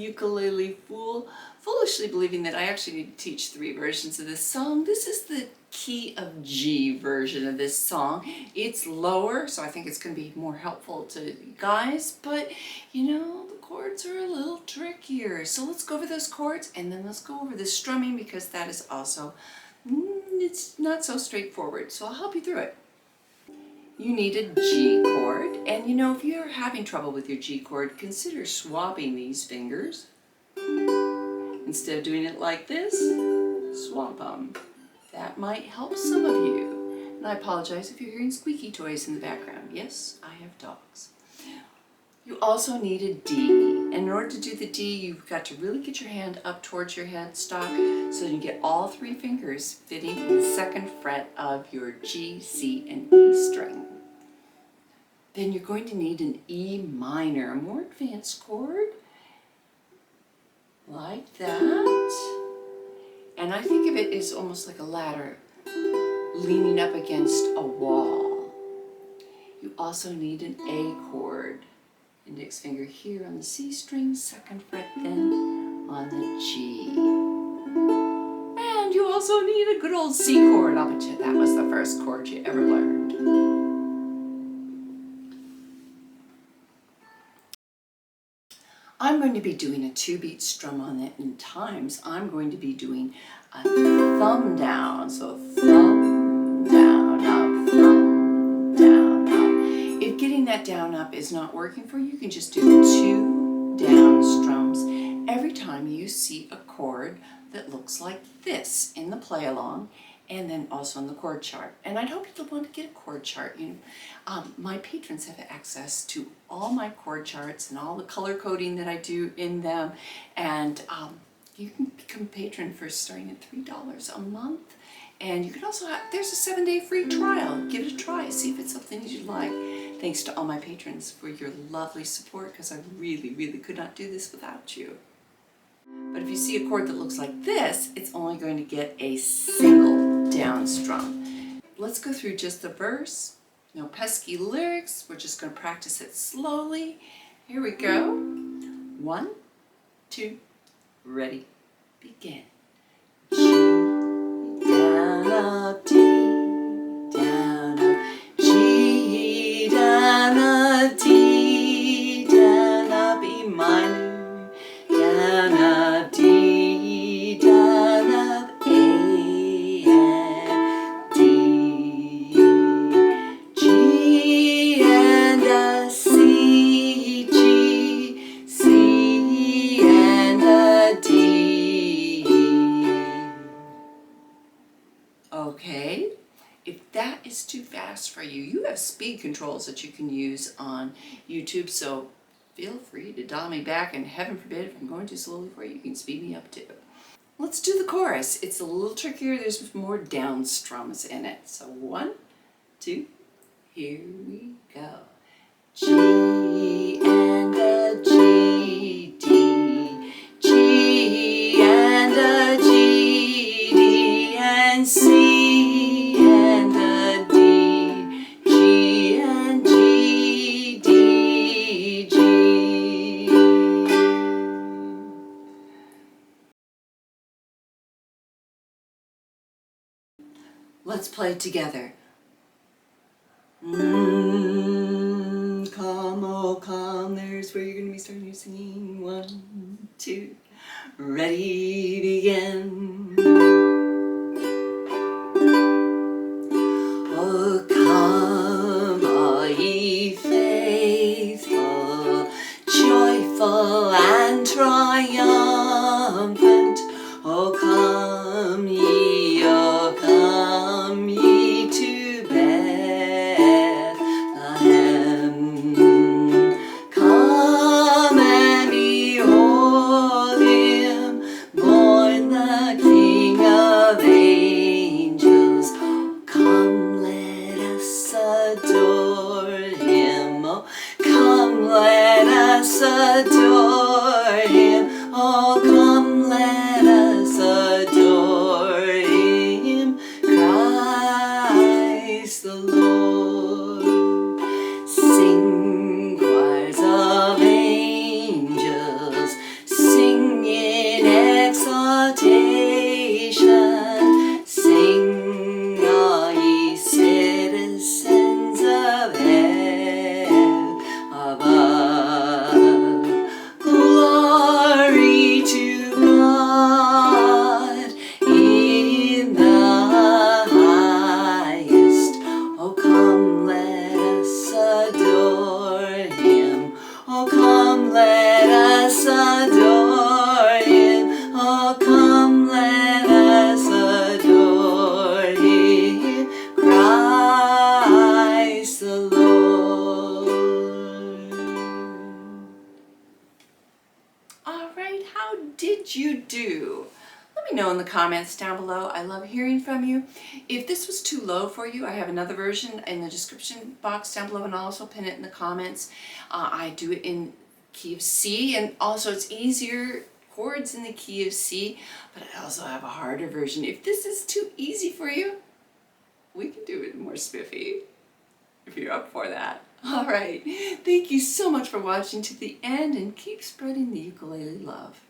Ukulele Fool, foolishly believing that I actually need to teach 3 versions of this song. This is the key of G version of this song. It's lower, so I think it's going to be more helpful to you guys, but you know, the chords are a little trickier. So let's go over those chords and then let's go over the strumming, because that is also, it's not so straightforward. So I'll help you through it. You need a G chord, and you know, if you're having trouble with your G chord, consider swapping these fingers. Instead of doing it like this, swap them. That might help some of you. And I apologize if you're hearing squeaky toys in the background. Yes, I have dogs. You also need a D. And in order to do the D, you've got to really get your hand up towards your headstock so you get all 3 fingers fitting in the 2nd fret of your G, C, and E string. Then you're going to need an E minor, a more advanced chord, like that. And I think of it as almost like a ladder leaning up against a wall. You also need an A chord. Index finger here on the C string, 2nd fret, then on the G. And you also need a good old C chord. I'll bet you that was the first chord you ever learned. I'm going to be doing a 2-beat strum on it, and times I'm going to be doing a thumb down. So thumb down, up, thumb down, up. If getting that down up is not working for you, you can just do 2 down strums every time you see a chord that looks like this in the play along, and then also in the chord chart. And I'd hope you'll want to get a chord chart. You know, my patrons have access to all my chord charts and all the color coding that I do in them, and you can become a patron for starting at $3 a month. And you can also there's a 7-day free trial. Give it a try, see if it's something that you like. Thanks to all my patrons for your lovely support, because I really, really could not do this without you. But if you see a chord that looks like this, it's only going to get a single down strum. Let's go through just the verse. No pesky lyrics. We're just going to practice it slowly. Here we go. 1, 2, ready, begin. G, down, up, D, down, up, G, down, up, D, down, up, E minor, down, up, D, down, up, A, and D, G, and a C, G, C, and a D. Okay, if that is too fast for you, you have speed controls that you can use on YouTube, so feel free to dial me back, and heaven forbid, if I'm going too slowly for you, you can speed me up too. Let's do the chorus. It's a little trickier. There's more down strums in it. So 1, 2, here we go. G and a G, D, G and a G, D, and C and a D, G and G, D, G. Let's play it together. Come, oh come, there's where you're going to be starting your singing. 1, 2, ready, begin. Oh come, all ye faithful, joyful and triumphant. Oh come ye to Bethlehem. Come and behold him, born the King of angels. Come, let you do? Let me know in the comments down below. I love hearing from you. If this was too low for you, I have another version in the description box down below, and I'll also pin it in the comments. I do it in key of C, and also it's easier chords in the key of C, but I also have a harder version. If this is too easy for you, we can do it more spiffy, if you're up for that. All right, thank you so much for watching to the end, and keep spreading the ukulele love.